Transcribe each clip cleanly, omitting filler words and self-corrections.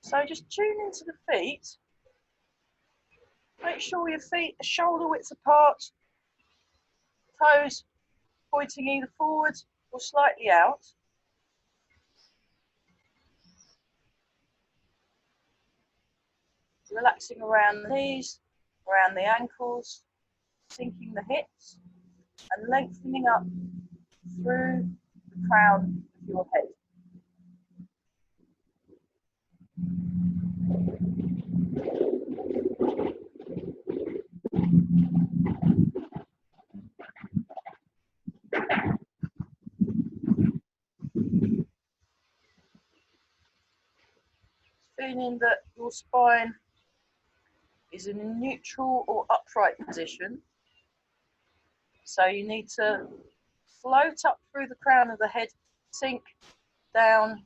So just tune into the feet. Make sure your feet are shoulder width apart, toes pointing either forward or slightly out. Relaxing around the knees, around the ankles, sinking the hips and lengthening up through the crown of your head. Feeling that your spine is in a neutral or upright position. So you need to float up through the crown of the head, sink down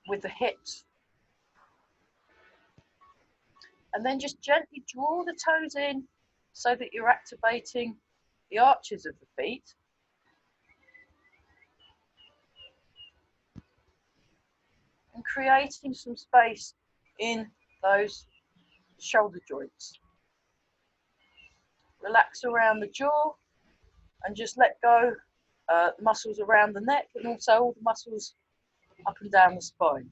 with the hips. And then just gently draw the toes in so that you're activating the arches of the feet. And creating some space in those shoulder joints. Relax around the jaw and just let go muscles around the neck and also all the muscles up and down the spine.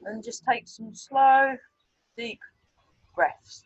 And just take some slow, deep breaths.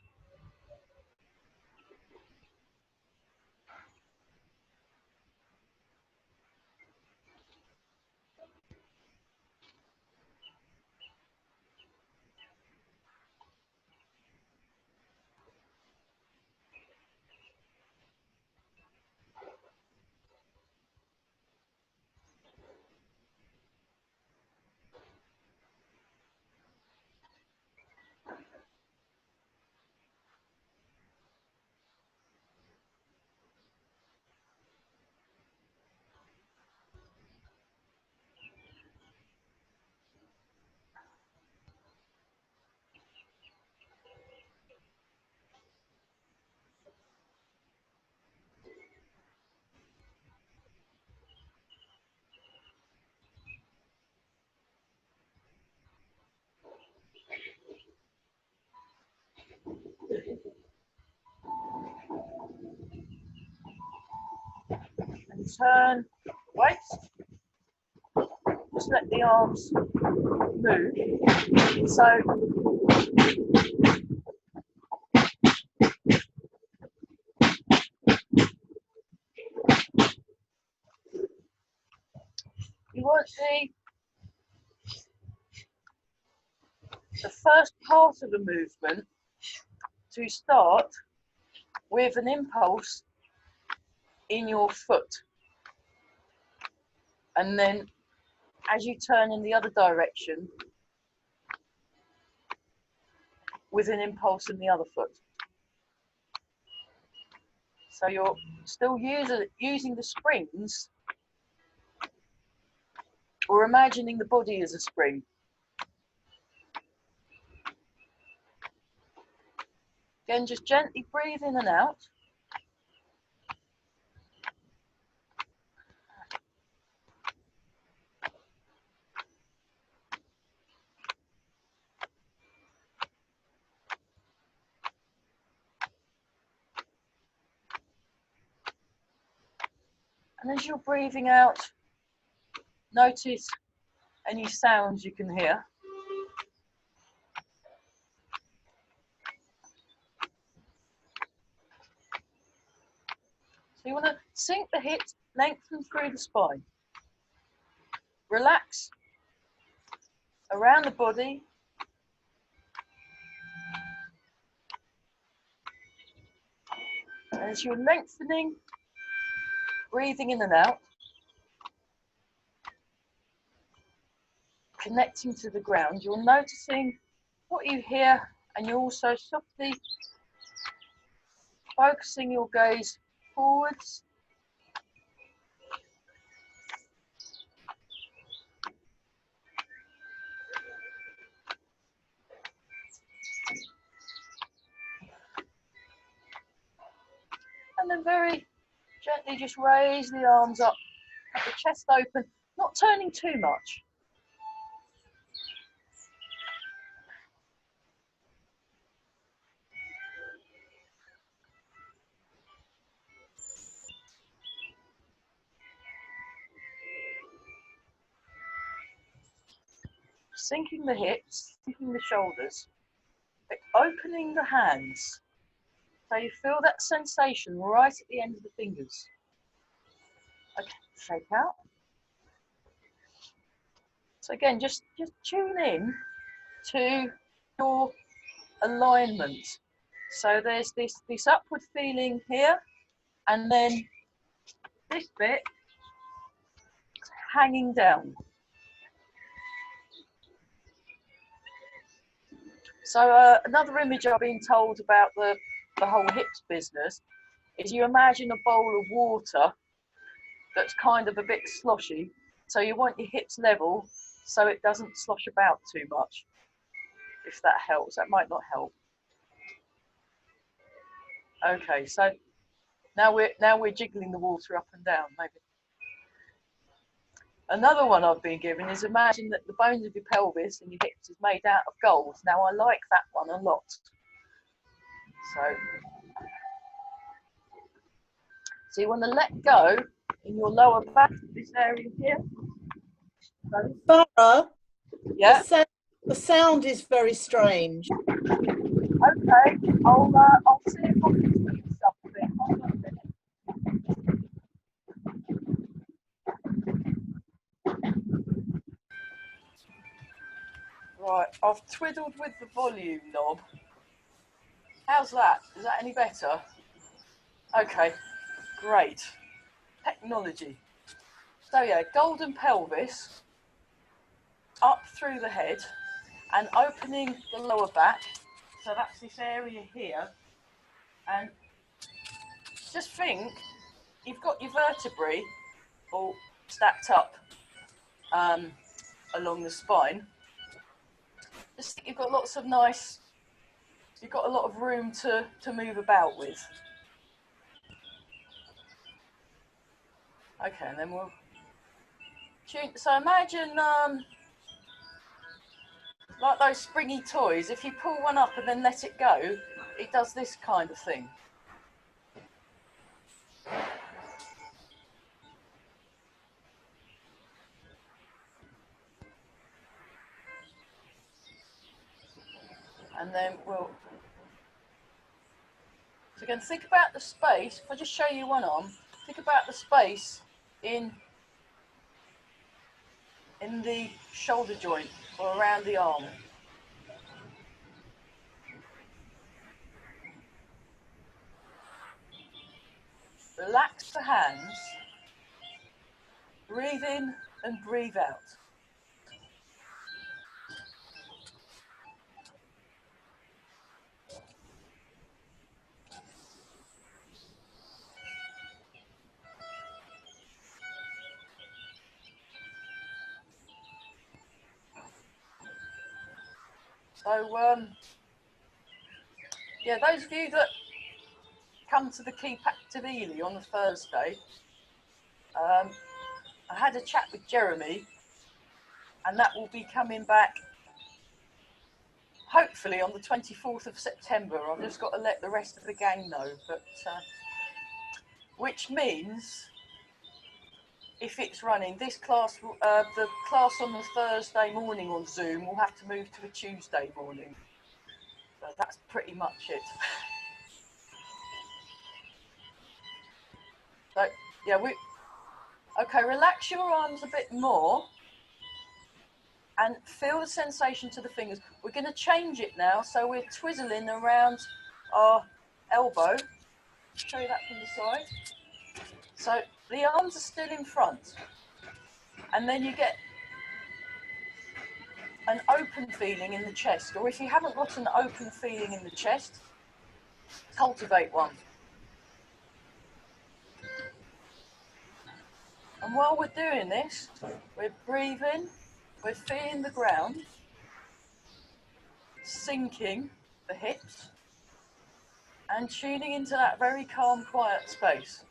And turn waist. Just let the arms move. So you want the first part of the movement to start with an impulse in your foot. And then as you turn in the other direction, with an impulse in the other foot. So you're still using the springs, or imagining the body as a spring. Again, just gently breathe in and out. And as you're breathing out, notice any sounds you can hear. So you want to sink the hips, lengthen through the spine. Relax around the body. And as you're lengthening, breathing in and out, connecting to the ground, you're noticing what you hear, and you're also softly focusing your gaze forwards. And then very gently just raise the arms up Have the chest open, not turning too much. Sinking the hips, sinking the shoulders, but opening the hands. So you feel that sensation right at the end of the fingers. Okay, shake out. So again, just tune in to your alignment. So there's this upward feeling here, and then this bit hanging down. So another image I've been told about the whole hips business is you imagine a bowl of water that's kind of a bit sloshy. So you want your hips level so it doesn't slosh about too much. If that helps, that might not help. Okay, so now we're jiggling the water up and down, maybe. Another one I've been given is imagine that the bones of your pelvis and your hips is made out of gold. Now I like that one a lot. So you want to let go in your lower back, this area here. Farah, Yeah. the sound is very strange. Okay, I'll see if I can tweak something. Hold on a minute. Right, I've twiddled with the volume knob. How's that? Is that any better? Okay, great. Technology. So yeah, golden pelvis, up through the head, and opening the lower back. So that's this area here. And just think, you've got your vertebrae all stacked up along the spine. Just think you've got lots of nice, you've got a lot of room to move about with. Okay, and then we'll tune. So imagine like those springy toys, if you pull one up and then let it go, it does this kind of thing. And then we'll, so again, think about the space. If I just show you one arm, think about the space in the shoulder joint or around the arm. Relax the hands, breathe in and breathe out. So, yeah, those of you that come to the Keep Active Ely on the Thursday, I had a chat with Jeremy, and that will be coming back hopefully on the 24th of September. I've just got to let the rest of the gang know, but which means if it's running, this class, the class on the Thursday morning on Zoom will have to move to a Tuesday morning. But that's pretty much it. So yeah, okay, relax your arms a bit more and feel the sensation to the fingers. We're going to change it now, so we're twizzling around our elbow. Show you that from the side. So the arms are still in front, and then you get an open feeling in the chest, or if you haven't got an open feeling in the chest, cultivate one. And while we're doing this, we're breathing, we're feeling the ground, sinking the hips, and tuning into that very calm, quiet space.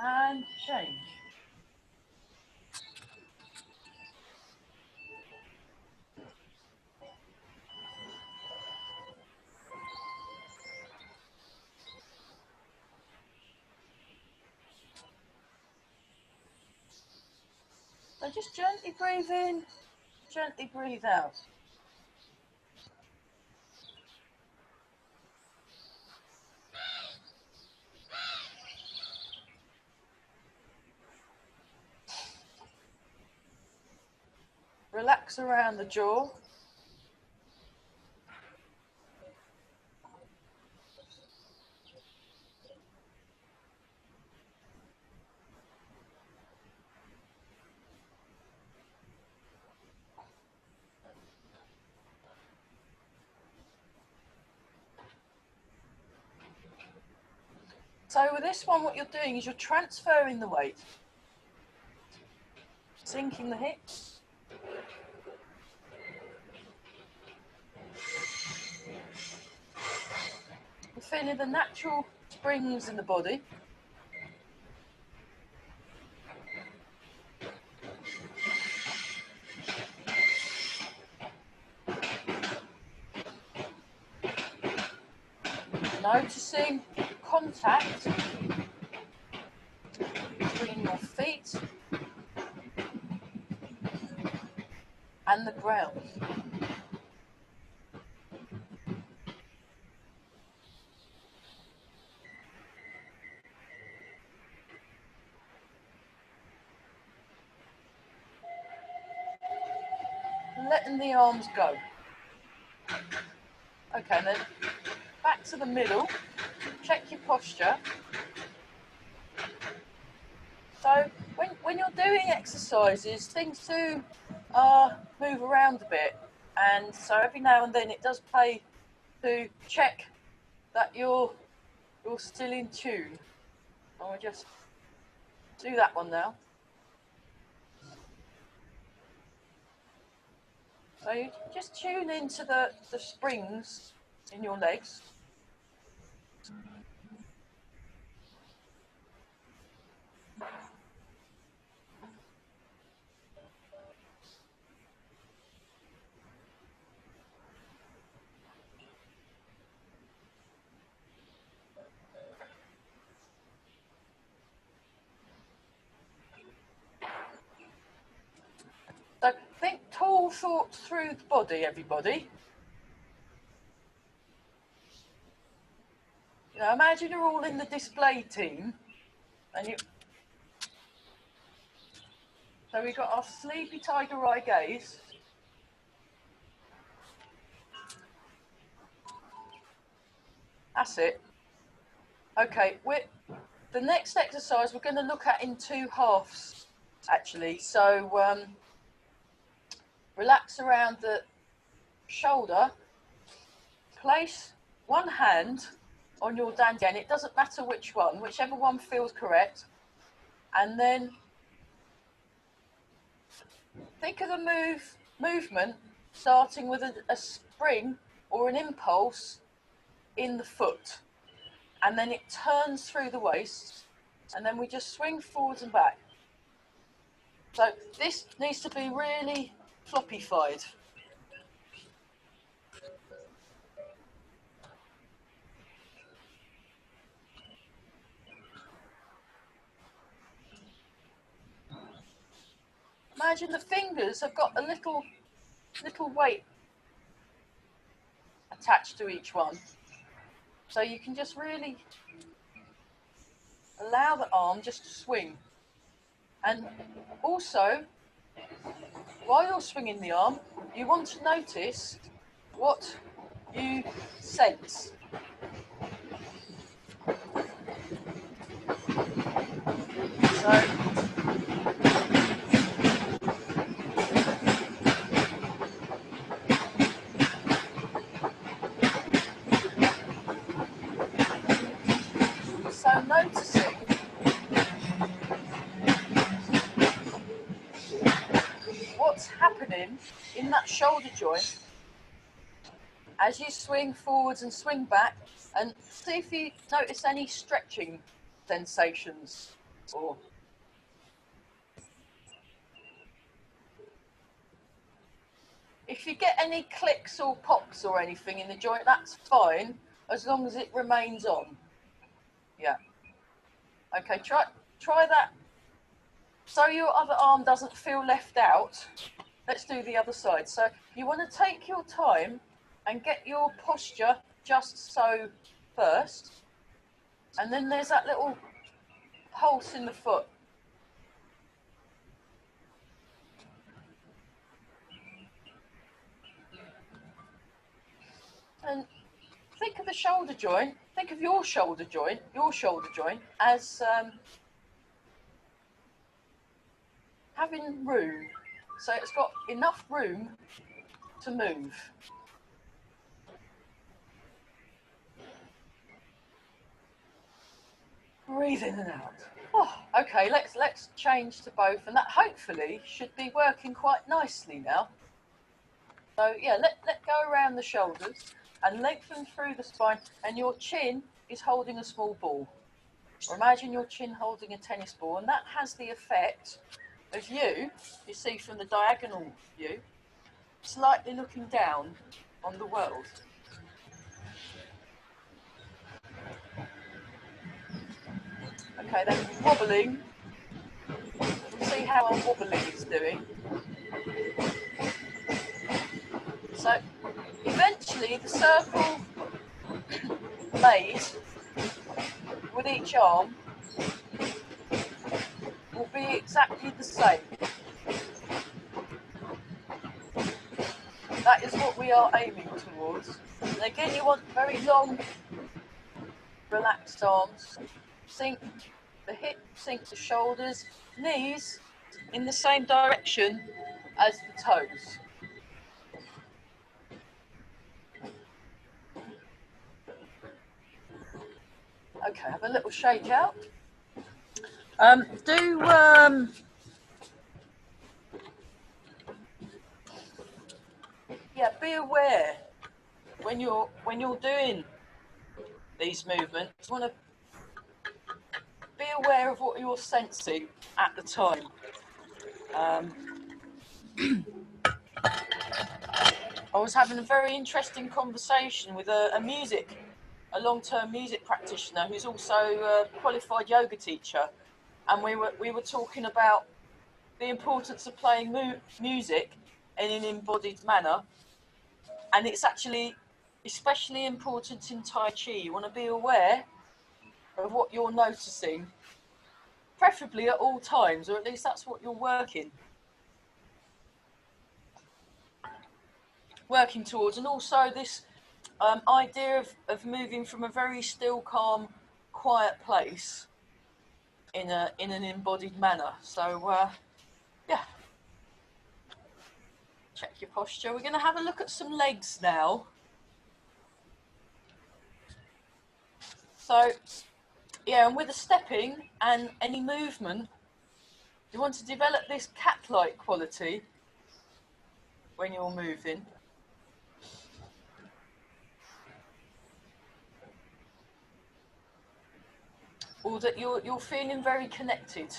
and change. So just gently breathe in, gently breathe out. Relax around the jaw. So with this one, what you're doing is you're transferring the weight, sinking the hips, you're feeling the natural springs in the body. Noticing contact between your feet and the ground. Letting the arms go. Okay, then back to the middle. Check your posture. So when you're doing exercises, things do move around a bit, and so every now and then it does pay to check that you're still in tune. And we'll just do that one now. So you just tune into the springs in your legs. So think tall thoughts through the body, everybody. You know, imagine you're all in the display team, and you. So we've got our sleepy tiger eye gaze. That's it. Okay, the next exercise we're going to look at in two halves, actually. So relax around the shoulder. Place one hand on your dantian. It doesn't matter which one, whichever one feels correct. And then think of the movement starting with a spring or an impulse in the foot. And then it turns through the waist. And then we just swing forwards and back. So this needs to be really floppy-fied. Imagine the fingers have got a little weight attached to each one. So you can just really allow the arm just to swing. And also, while you're swinging the arm, you want to notice what you sense. So, noticing what's happening in that shoulder joint as you swing forwards and swing back, and see if you notice any stretching sensations. Or if you get any clicks or pops or anything in the joint, that's fine, as long as it remains on. Yeah. Okay, try that so your other arm doesn't feel left out. Let's do the other side. So you want to take your time and get your posture just so first. And then there's that little pulse in the foot. And think of the shoulder joint, think of your shoulder joint as having room. So it's got enough room to move. Breathe in and out. Oh, okay, let's change to both, and that hopefully should be working quite nicely now. So yeah, let go around the shoulders and lengthen through the spine, and your chin is holding a small ball. Or imagine your chin holding a tennis ball, and that has the effect of you see from the diagonal view, slightly looking down on the world. Okay, then wobbling. We'll see how our wobbling is doing. So eventually the circle made with each arm will be exactly the same. That is what we are aiming towards. And again, you want very long, relaxed arms. Sink the hip, sink the shoulders, knees in the same direction as the toes. Okay, have a little shake out. Yeah, be aware when you're doing these movements. You want to be aware of what you're sensing at the time. I was having a very interesting conversation with a long-term music practitioner who's also a qualified yoga teacher, and we were talking about the importance of playing music in an embodied manner, and it's actually especially important in Tai Chi. You want to be aware of what you're noticing, preferably at all times, or at least that's what you're working towards. And also this idea of moving from a very still, calm, quiet place in an embodied manner. So yeah, check your posture. We're going to have a look at some legs now. So yeah, and with the stepping and any movement, you want to develop this cat-like quality when you're moving. Or that you're feeling very connected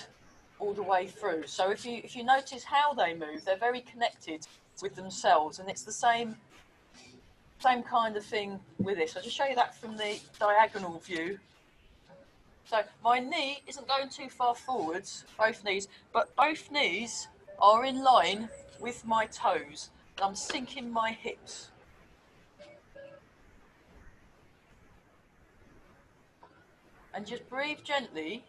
all the way through. So if you notice how they move, they're very connected with themselves, and it's the same kind of thing with this. I'll just show you that from the diagonal view. So my knee isn't going too far forwards, both knees, but both knees are in line with my toes, and I'm sinking my hips. And just breathe gently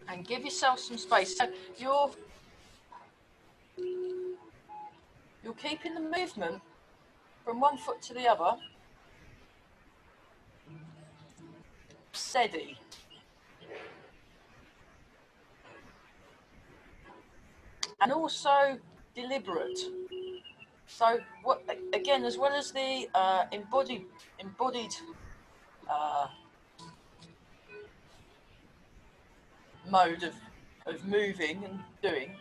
and give yourself some space. So you're keeping the movement from one foot to the other steady. And also deliberate. So what again, as well as the embodied mode of moving and doing,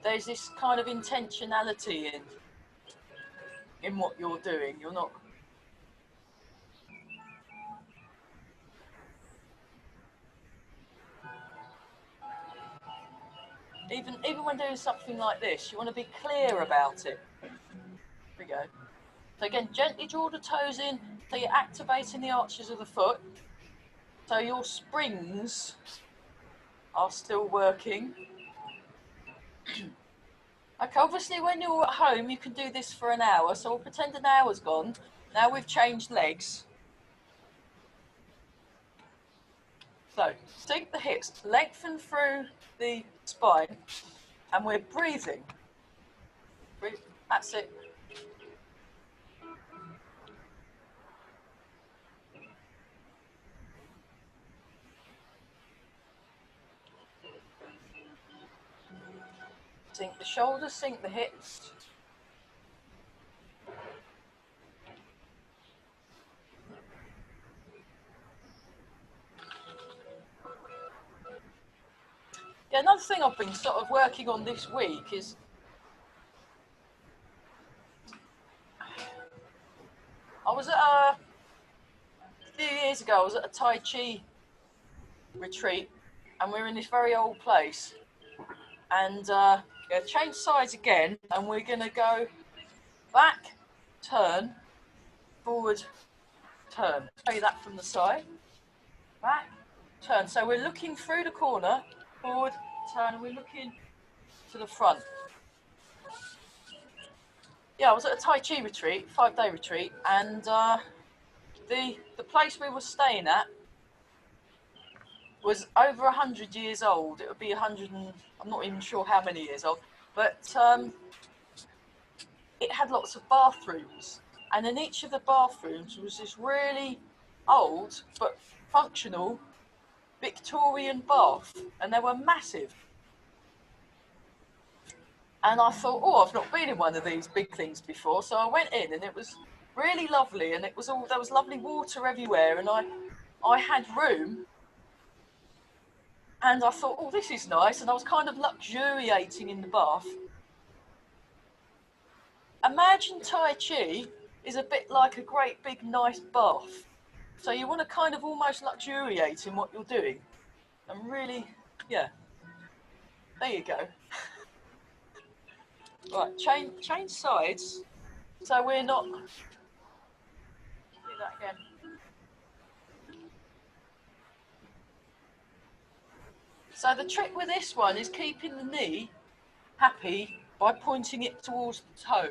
there's this kind of intentionality in what you're doing. You're not Even when doing something like this, you want to be clear about it. Here we go. So again, gently draw the toes in, so you're activating the arches of the foot. So your springs are still working. Okay, obviously when you're at home, you can do this for an hour. So we'll pretend an hour's gone. Now we've changed legs. So sink the hips, lengthen through the spine, and we're breathing. Breathe. That's it. Sink the shoulders, sink the hips. Yeah, another thing I've been sort of working on this week is I was at a few years ago, I was at a Tai Chi retreat, and we were in this very old place. And yeah, change sides again, and we're going to go back, turn, forward, turn. Show you that from the side. Back, turn. So we're looking through the corner, forward, turn, and we're looking to the front. Yeah, I was at a Tai Chi retreat, 5-day retreat, and the place we were staying at was over 100 years old. It would be 100 and I'm not even sure how many years old, but it had lots of bathrooms, and in each of the bathrooms was this really old but functional Victorian bath, and they were massive. And I thought, oh, I've not been in one of these big things before, so I went in, and it was really lovely, and it was all, there was lovely water everywhere, and I had room, and I thought, oh, this is nice, and I was kind of luxuriating in the bath. Imagine Tai Chi is a bit like a great big nice bath. So you want to kind of almost luxuriate in what you're doing. And really, yeah, there you go. Right, change sides. So we're not, do that again. So the trick with this one is keeping the knee happy by pointing it towards the toe.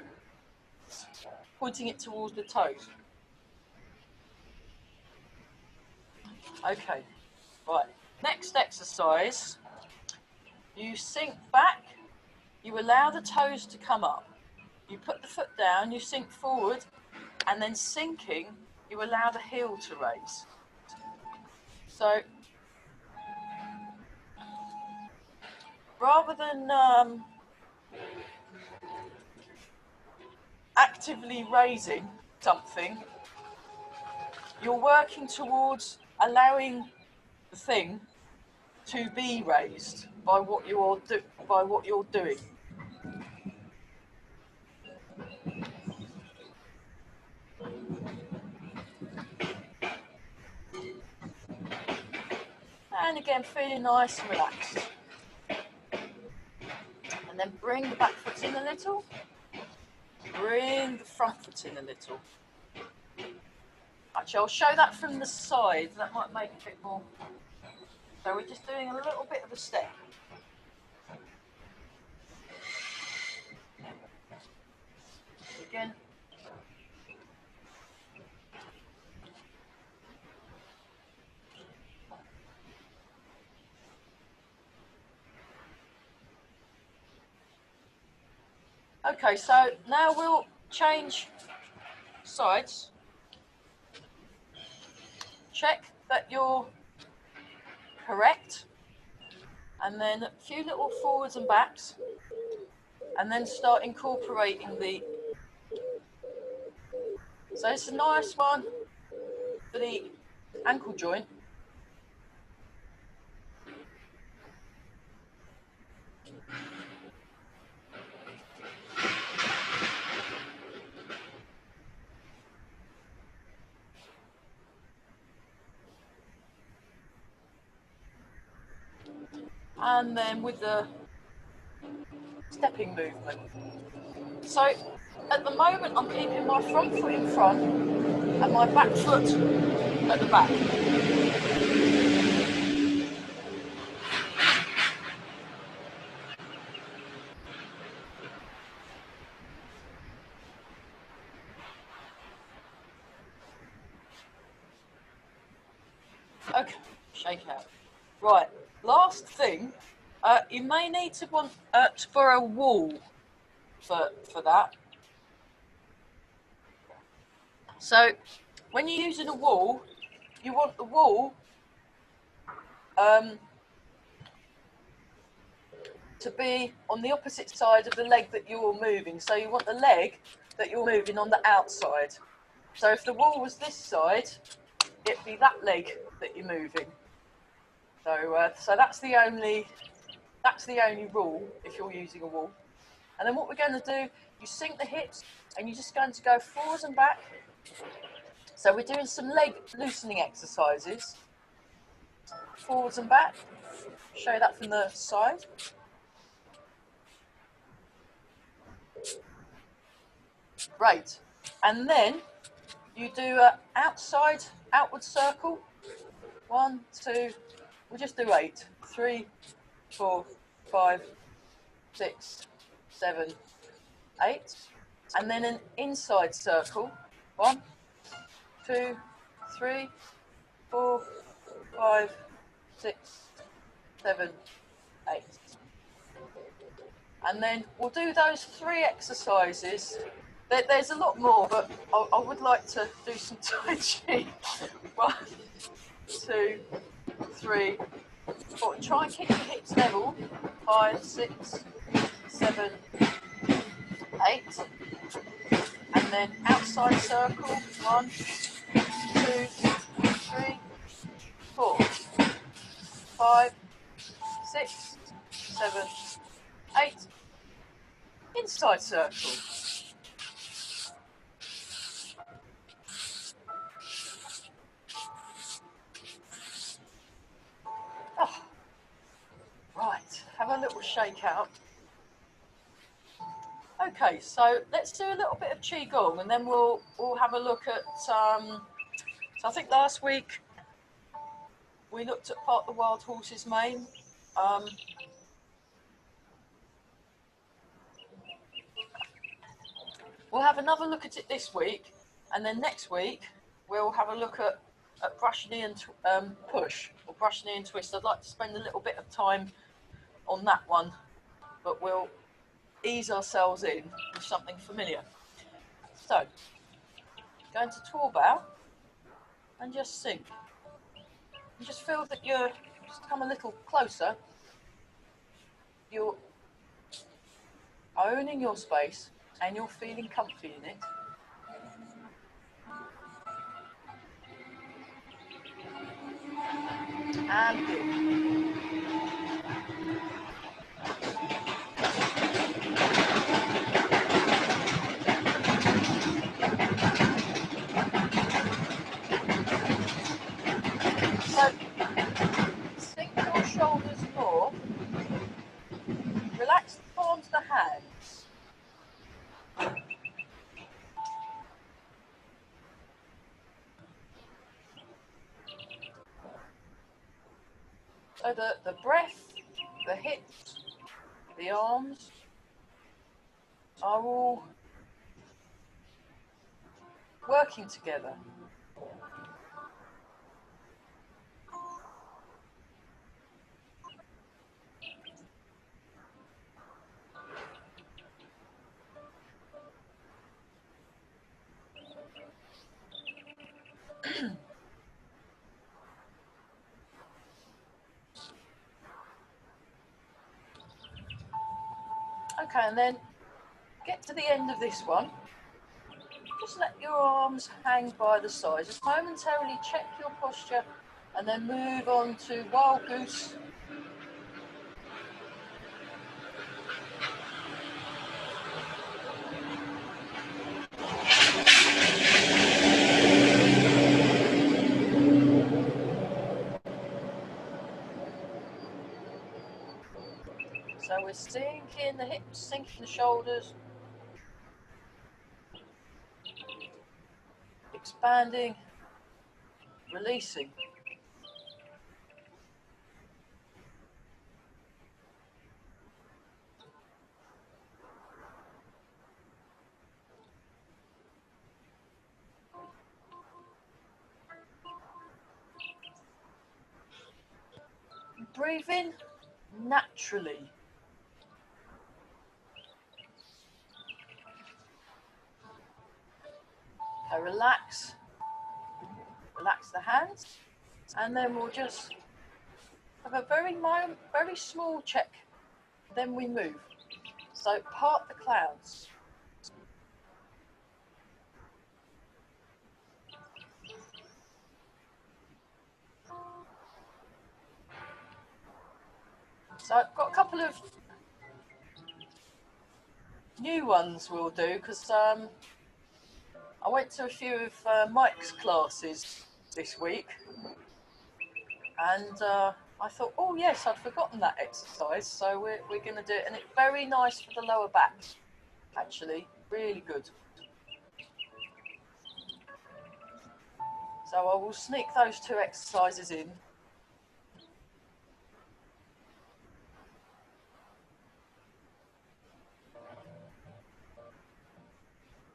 Pointing it towards the toes. Okay, right. Next exercise, you sink back, you allow the toes to come up. You put the foot down, you sink forward, and then sinking, you allow the heel to raise. So rather than actively raising something, you're working towards allowing the thing to be raised by what you're doing. And again, feeling nice and relaxed. And then bring the back foot in a little. Bring the front foot in a little. Actually, I'll show that from the side. That might make a bit more. So we're just doing a little bit of a step. Again. Okay, so now we'll change sides. Check that you're correct. And then a few little forwards and backs. And then start incorporating the... So it's a nice one for the ankle joint. And then with the stepping movement. So at the moment I'm keeping my front foot in front and my back foot at the back. Okay, shake out. Right, last thing, you may need to want to borrow a wall for that. So when you're using a wall, you want the wall to be on the opposite side of the leg that you're moving. So you want the leg that you're moving on the outside. So if the wall was this side, it'd be that leg that you're moving. So that's the only rule if you're using a wall. And then what we're going to do, you sink the hips and you're just going to go forwards and back. So we're doing some leg loosening exercises. Forwards and back. Show that from the side. Great. And then you do an outward circle. 1, 2, we'll just do 8. 3, 4, 5, 6, 7, 8. And then an inside circle. 1, 2, 3, 4, 5, 6, 7, 8. And then we'll do those 3 exercises. There's a lot more, but I would like to do some Tai Chi. 1, 2, 3, 4. Try and keep your hips level. 5, 6, 7, 8. And then outside circle. 1, 2, 3, 4, 5, 6, 7, 8. Inside circle. Oh, right, have a little shake out. Okay, so let's do a little bit of Qigong and then we'll have a look at, so I think last week we looked at part the wild horse's mane. We'll have another look at it this week, and then next week we'll have a look at brush knee and push, or brush knee and twist. I'd like to spend a little bit of time on that one, but we'll ease ourselves in with something familiar. So, going to tall bow and just sink. You just feel that you're just come a little closer. You're owning your space and you're feeling comfy in it. And good. So, sink your shoulders more. Relax the palms of the hands. So the breath, the hips, the arms are all working together. Okay, and then get to the end of this one. Just let your arms hang by the sides. Just momentarily check your posture and then move on to wild goose. So we're sinking the hips, sinking the shoulders, expanding, releasing. Breathe in naturally. So relax the hands, and then we'll just have a very small check. Then we move. So part the clouds. So I've got a couple of new ones we'll do, because I went to a few of Mike's classes this week, and I thought, oh yes, I'd forgotten that exercise, so we're going to do it, and it's very nice for the lower back, actually, really good. So I will sneak those two exercises in.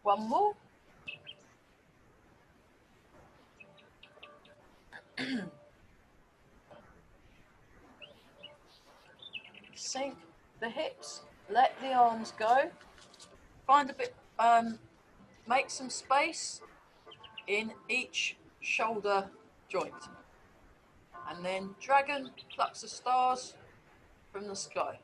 One more. Sink the hips, let the arms go. Find a bit, make some space in each shoulder joint. And then dragon plucks the stars from the sky.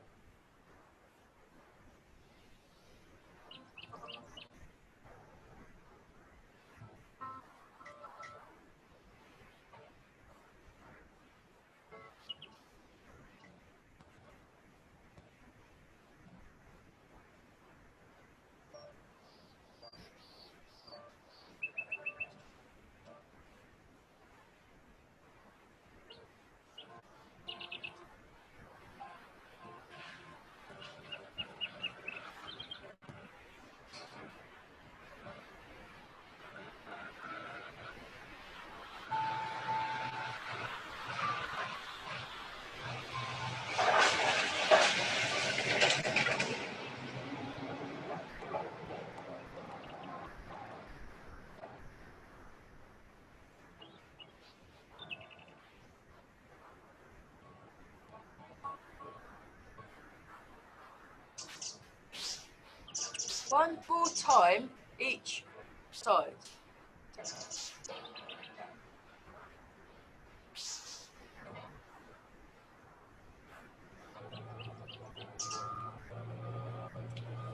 One more time each side.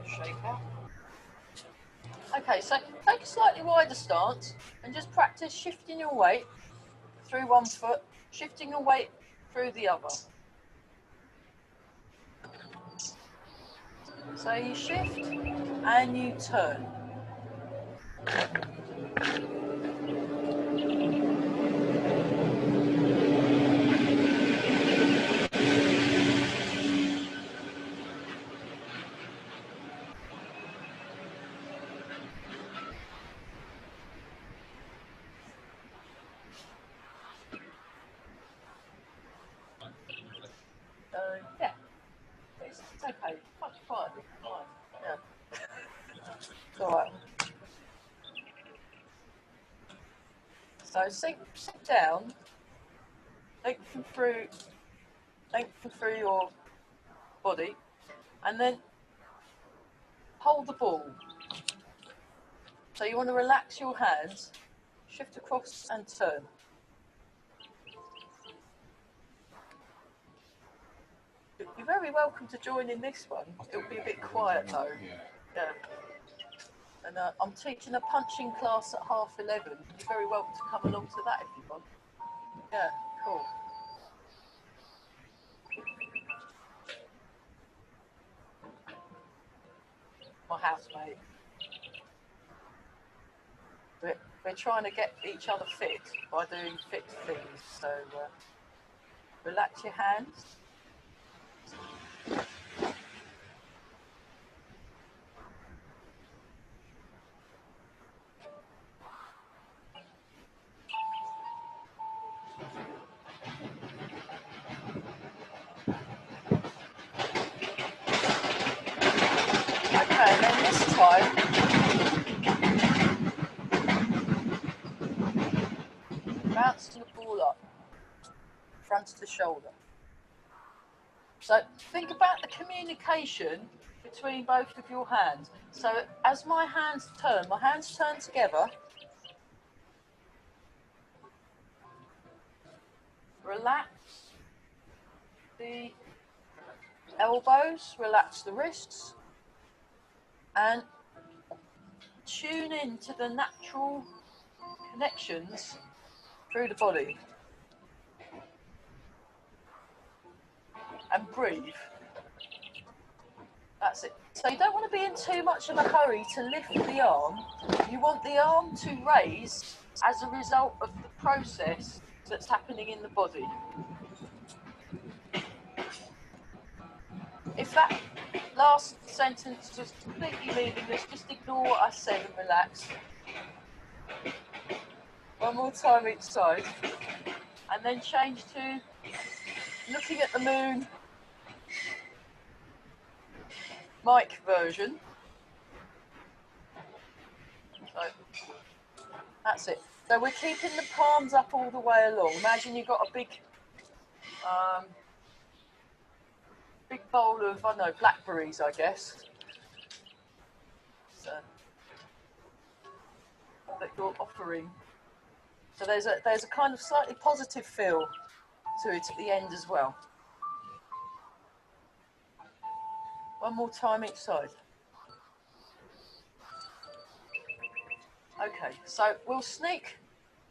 Shake out. Okay, so take a slightly wider stance and just practice shifting your weight through one foot, shifting your weight through the other. So you shift and you turn. Yeah, it's okay. Fine. Yeah. It's all right. So sink down, lengthen through your body, and then hold the ball. So you want to relax your hands, shift across and turn. You're very welcome to join in this one. It'll be a bit quiet though. Yeah. And I'm teaching a punching class at 11:30. You're very welcome to come along to that if you want. Yeah, cool. My housemate. We're trying to get each other fit by doing fit things. So relax your hands. front of the shoulder. So think about the communication between both of your hands. So as my hands turn together. Relax the elbows, relax the wrists, and tune in to the natural connections through the body. And breathe. That's it. So you don't want to be in too much of a hurry to lift the arm. You want the arm to raise as a result of the process that's happening in the body. If that last sentence was completely meaningless, just ignore what I said and relax. One more time each side. And then change to looking at the moon, mic version. So that's it. So we're keeping the palms up all the way along. Imagine you've got a big bowl of, I don't know, blackberries, I guess. So, that you're offering. So there's a kind of slightly positive feel to it at the end as well. One more time each side. Okay, so we'll sneak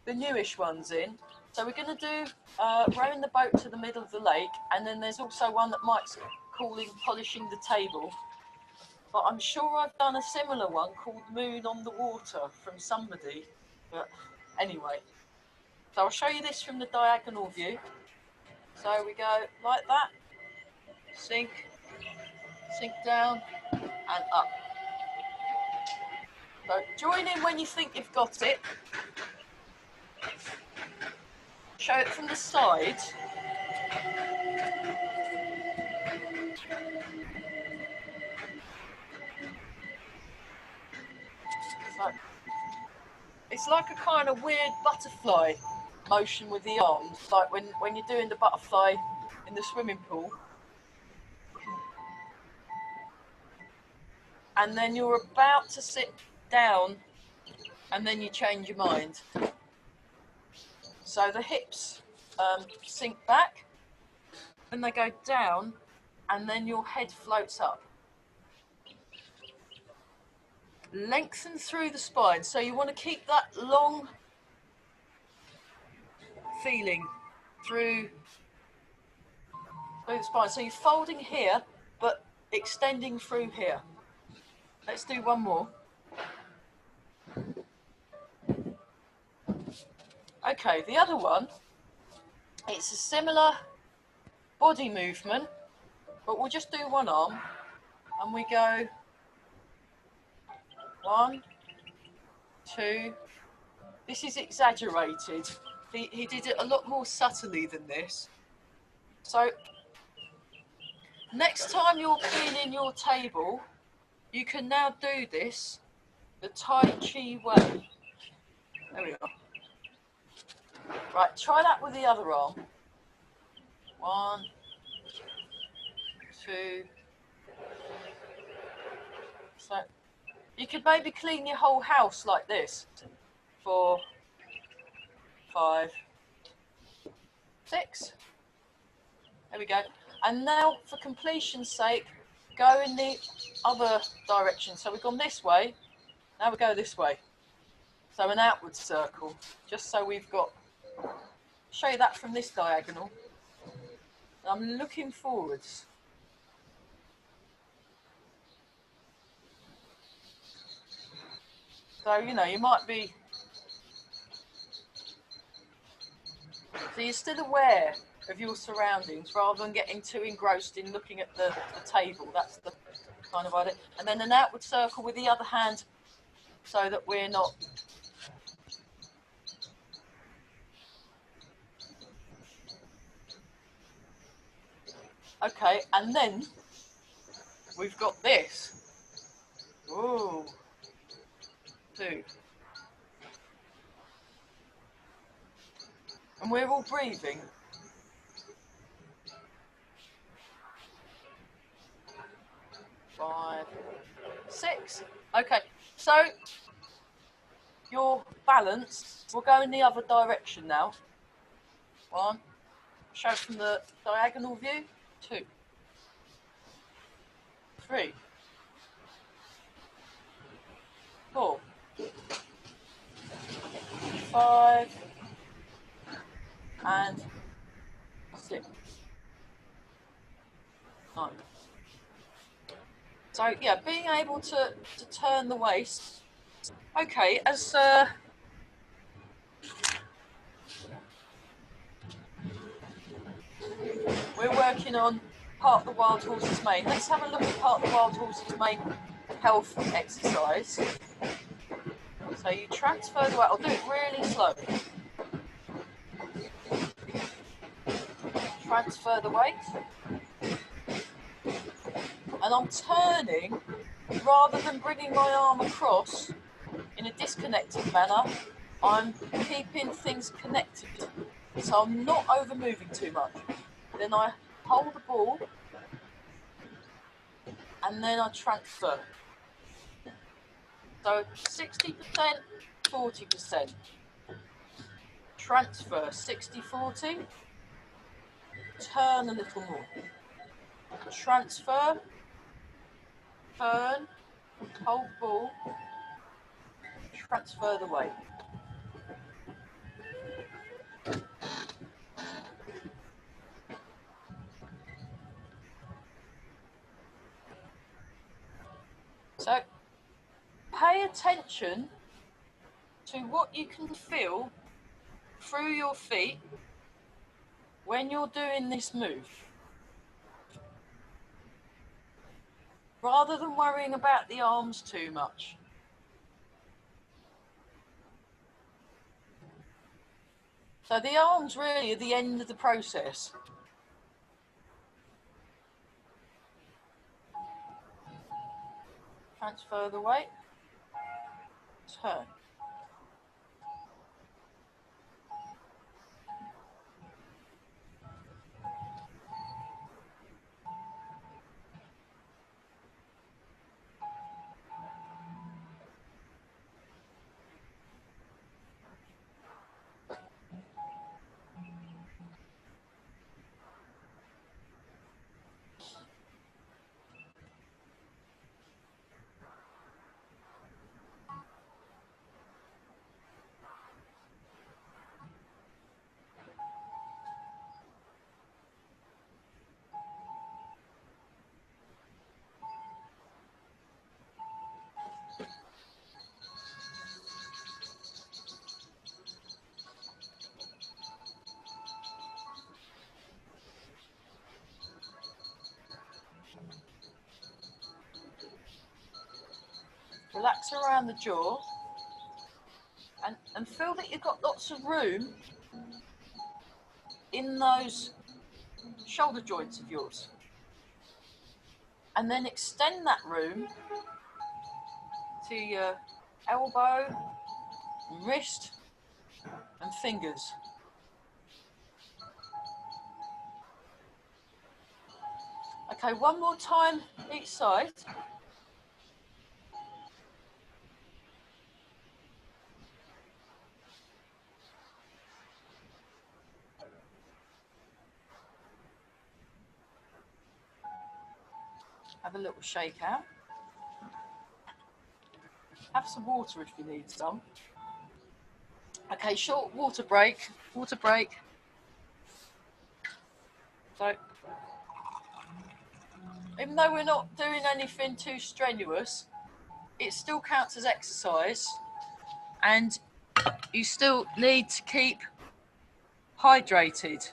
the newish ones in. So we're going to do rowing the boat to the middle of the lake, and then there's also one that Mike's calling polishing the table. But I'm sure I've done a similar one called Moon on the Water from somebody. But anyway, so I'll show you this from the diagonal view. So we go like that, sink down and up. So join in when you think you've got it. Show it from the side. So it's like a kind of weird butterfly motion with the arms, like when you're doing the butterfly in the swimming pool. And then you're about to sit down and then you change your mind. So the hips sink back and they go down and then your head floats up. Lengthen through the spine. So you want to keep that long feeling through the spine. So you're folding here but extending through here. Let's do one more. Okay, the other one, it's a similar body movement, but we'll just do one arm and we go 1, 2. This is exaggerated. He did it a lot more subtly than this. So next time you're cleaning your table, you can now do this the Tai Chi way. There we go. Right, try that with the other arm. 1, 2. So you could maybe clean your whole house like this. 4, 5, 6. There we go. And now, for completion's sake, go in the other direction. So we've gone this way. Now we go this way. So an outward circle. Just so we've got. Show you that from this diagonal. I'm looking forwards. So, you know, you might be. So you're still aware of your surroundings rather than getting too engrossed in looking at the table. That's the kind of idea. And then an outward circle with the other hand so that we're not. Okay, and then we've got this. Ooh. 2. And we're all breathing. 5, 6. Okay, so your balance will go in the other direction now. 1, show from the diagonal view. 2, 3, 4, 5, and 6, 9. So yeah, being able to turn the waist. Okay, as we're working on part of the wild horse's mane, let's have a look at part of the wild horse's mane health exercise. So you transfer the weight. I'll do it really slow. Transfer the weight, and I'm turning rather than bringing my arm across in a disconnected manner. I'm keeping things connected, so I'm not over moving too much. Then I hold the ball, and then I transfer. So 60%, 40%. Transfer 60-40. Turn a little more. Transfer, turn, hold ball, transfer the weight. So pay attention to what you can feel through your feet when you're doing this move, rather than worrying about the arms too much. So the arms really are the end of the process. Transfer the weight, turn. Relax around the jaw and feel that you've got lots of room in those shoulder joints of yours. And then extend that room to your elbow, wrist, and fingers. Okay, one more time each side. Have a little shake out. Have some water if you need some. Okay, short water break. Water break. So, even though we're not doing anything too strenuous, it still counts as exercise, and you still need to keep hydrated.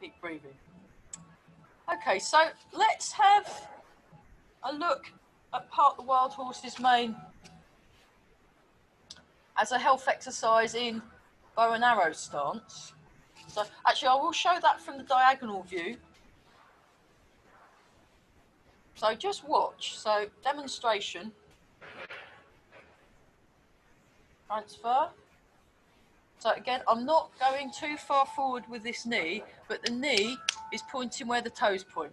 Keep breathing. Okay, so let's have a look at part of the wild horse's mane as a health exercise in bow and arrow stance. So actually I will show that from the diagonal view. So just watch. So demonstration. transfer. So again, I'm not going too far forward with this knee, but the knee is pointing where the toes point.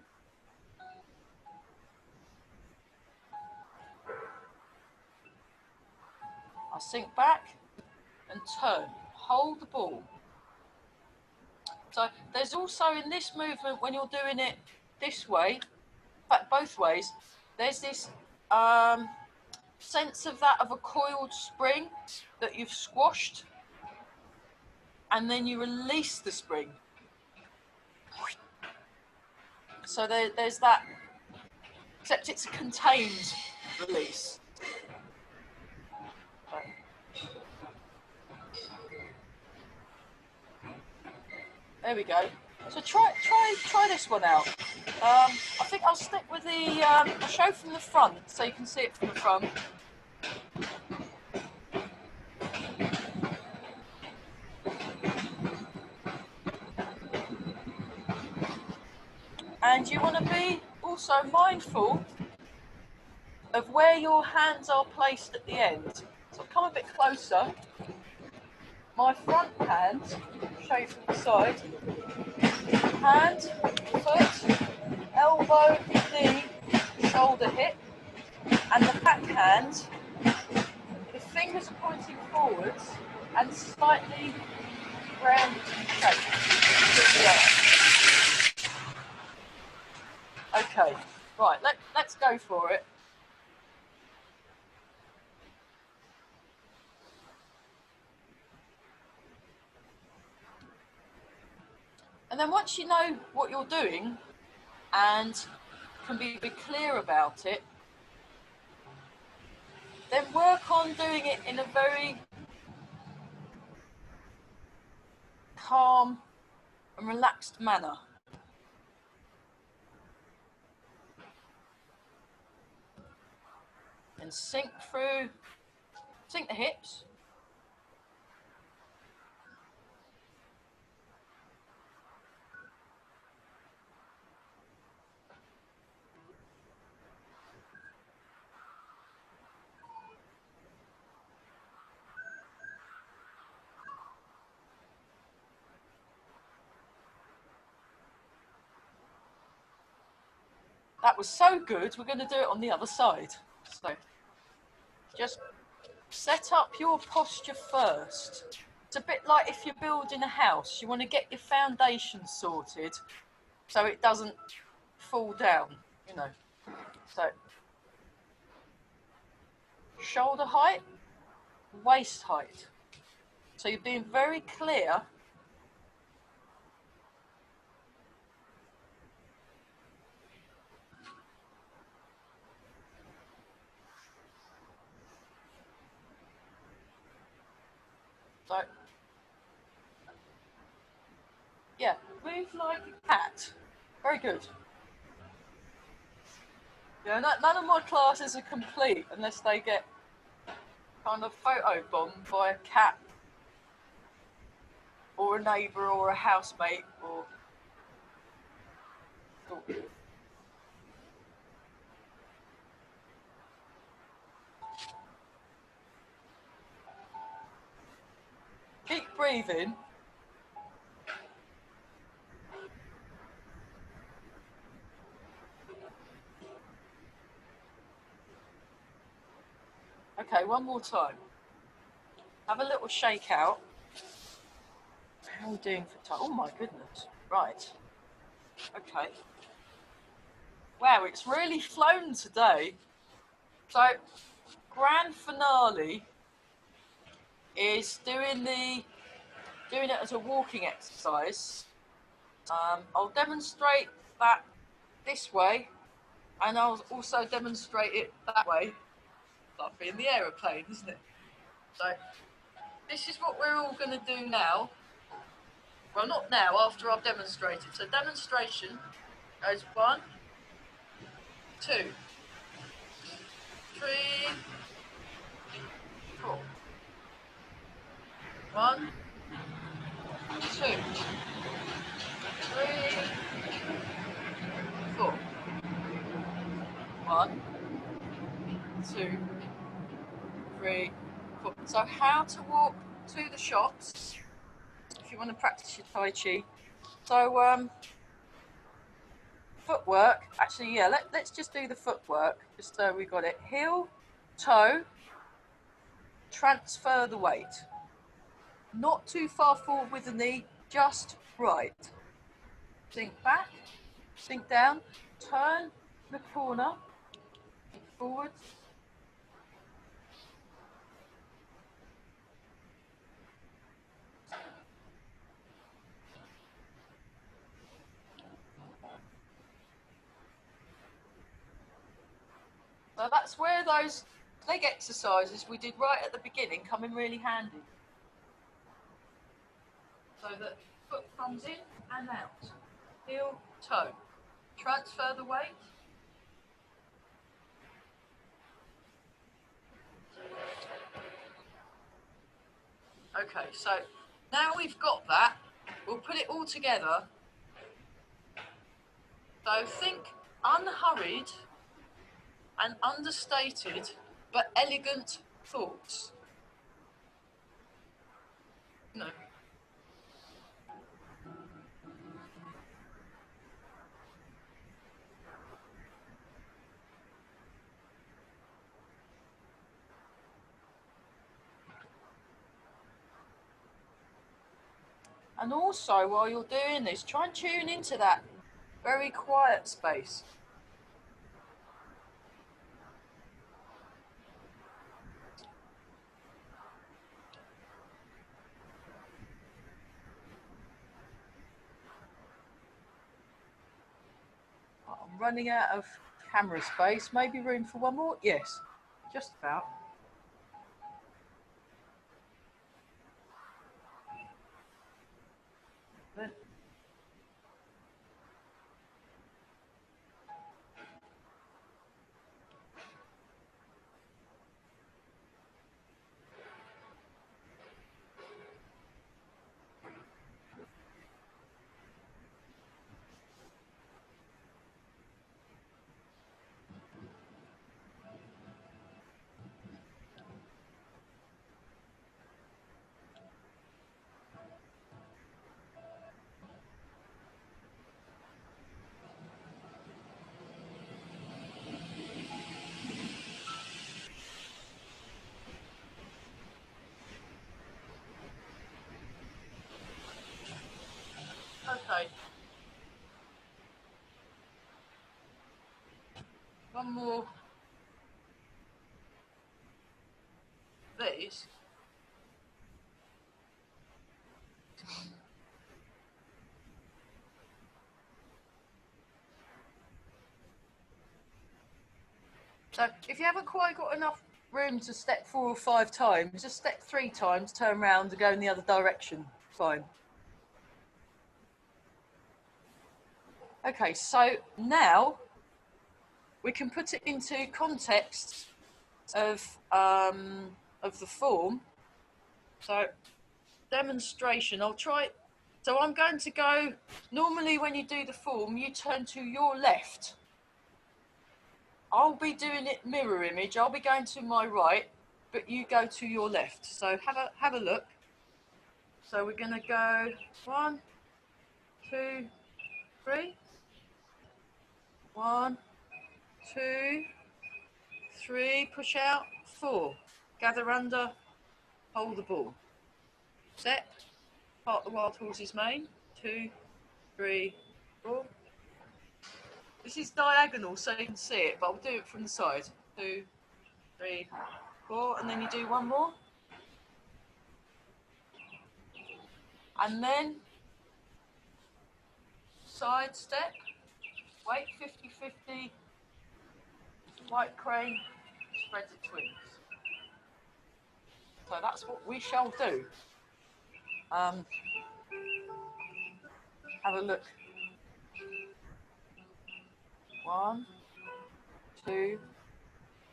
I sink back and turn. Hold the ball. So there's also in this movement, when you're doing it this way, in fact both ways, there's this sense of that of a coiled spring that you've squashed, and then you release the spring. So there's that, except it's a contained release. There we go. So try this one out. I think I'll stick with the I'll show from the front so you can see it from the front. And you want to be also mindful of where your hands are placed at the end. So I'll come a bit closer. My front hand, show you from the side. Hand, foot, elbow, knee, shoulder, hip, and the back hand. The fingers are pointing forwards and slightly rounded in shape. Okay, right, let's go for it. And then once you know what you're doing and can be clear about it, then work on doing it in a very calm and relaxed manner. And sink the hips. That was so good, we're going to do it on the other side. So just set up your posture first. It's a bit like if you're building a house, you want to get your foundation sorted so it doesn't fall down, you know. So shoulder height, waist height. So you're being very clear. So, yeah, move like a cat. Very good. Yeah, none of my classes are complete unless they get kind of photobombed by a cat or a neighbour or a housemate or... Keep breathing. Okay, one more time. Have a little shake out. How are we doing for time? Oh my goodness. Right. Okay. Wow, it's really flown today. So, grand finale is doing it as a walking exercise. I'll demonstrate that this way, and I'll also demonstrate it that way. Like being the aeroplane, isn't it? So this is what we're all going to do now. Well, not now, after I've demonstrated. So demonstration goes 1, 2, 3, 4. 1, 2, 3, 4. 1, 2, 3, So how to walk to the shops if you want to practice your Tai Chi. So footwork, actually, yeah, let's just do the footwork, just so we got it. Heel, toe, transfer the weight. Not too far forward with the knee, just right. Sink back, sink down, turn the corner, forward. So that's where those leg exercises we did right at the beginning come in really handy. So that foot comes in and out. Heel, toe. Transfer the weight. Okay, so now we've got that, we'll put it all together. So think unhurried and understated but elegant thoughts. No. And also, while you're doing this, try and tune into that very quiet space. I'm running out of camera space. Maybe room for one more? Yes, just about. Then okay. One more. These. So if you haven't quite got enough room to step 4 or 5 times, just step 3 times, turn around and go in the other direction. Fine. Okay, so now we can put it into context of the form. So demonstration, I'll try. So I'm going to go, normally when you do the form, you turn to your left. I'll be doing it mirror image. I'll be going to my right, but you go to your left. So have a look. So we're going to go 1, 2, 3. 1, 2, 3. Push out. 4. Gather under. Hold the ball. Set. Part the wild horse's mane. 2, 3, 4. This is diagonal, so you can see it, but I'll do it from the side. 2, 3, 4, and then you do one more. And then side step, weight 50-50, white crane, spreads its wings. So that's what we shall do. Have a look. 1, 2,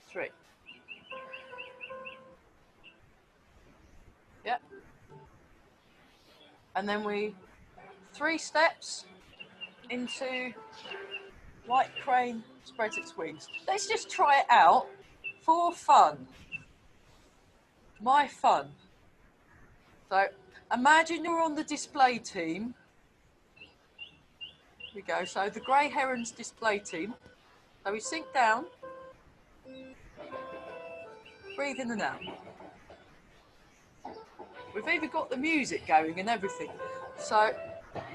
3. Yep. And then 3 steps into white crane spreads its wings. Let's just try it out for fun. My fun. So imagine you're on the display team. Here we go. So the grey herons display team. So we sink down, breathe in and out. We've even got the music going and everything. So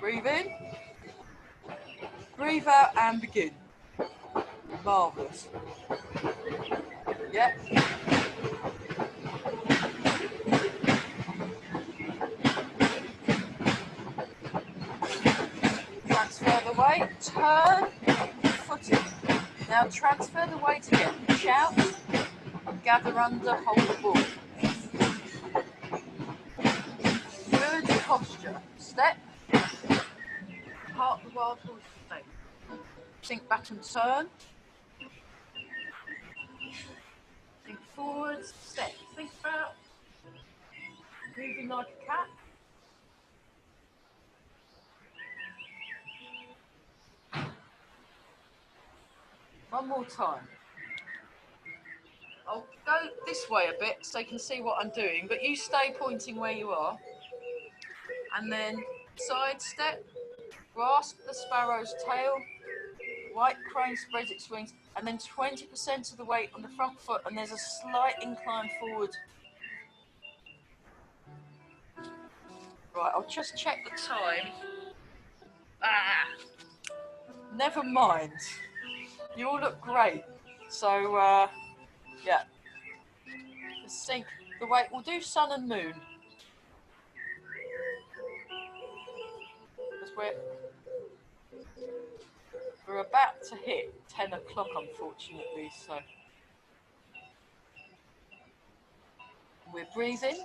breathe in, breathe out and begin. Marvellous. Yeah. Transfer the weight, turn, foot in. Now transfer the weight again. Shout, gather under, hold the ball. Good posture. Step, part the wild horse leg. Sink back and turn. Think forwards, step. Think about moving like a cat. One more time. I'll go this way a bit so you can see what I'm doing, but you stay pointing where you are. And then side step, grasp the sparrow's tail, white crane spreads its wings, and then 20% of the weight on the front foot, and there's a slight incline forward. Right, I'll just check the time. Never mind. You all look great. So, yeah. Just sink the weight. We'll do sun and moon. Because we're about to hit 10 o'clock, unfortunately, so. We're breathing.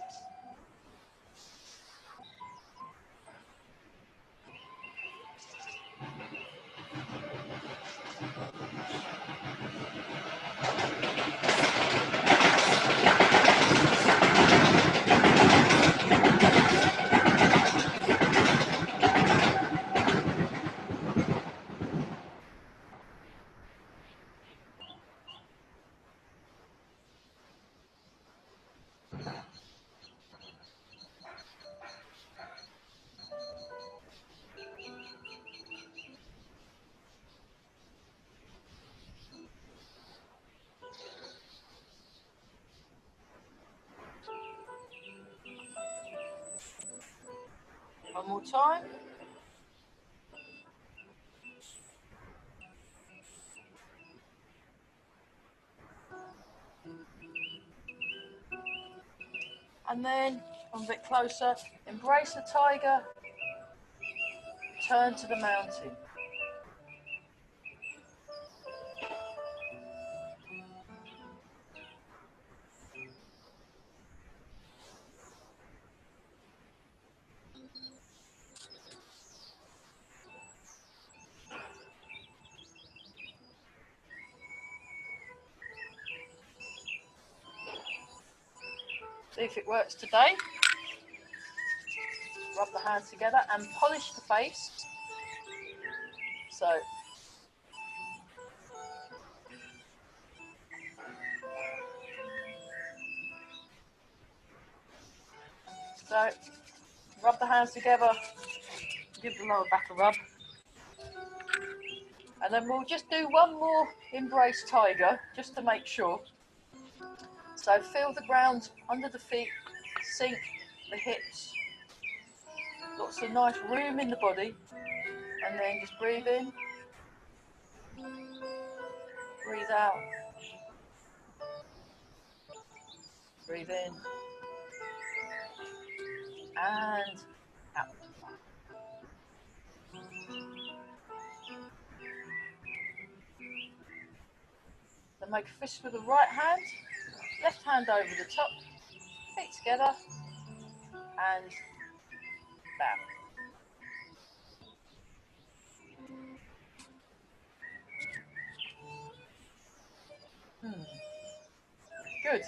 One more time. And then, come a bit closer, embrace the tiger, turn to the mountain. See if it works today. Rub the hands together and polish the face. So, rub the hands together, give the lower back a rub. And then we'll just do one more embrace tiger, just to make sure. So feel the ground under the feet, sink the hips. Lots of nice room in the body. And then just breathe in. Breathe out. Breathe in. And out. Then make a fist with the right hand, left hand over the top, feet together, and down. Good.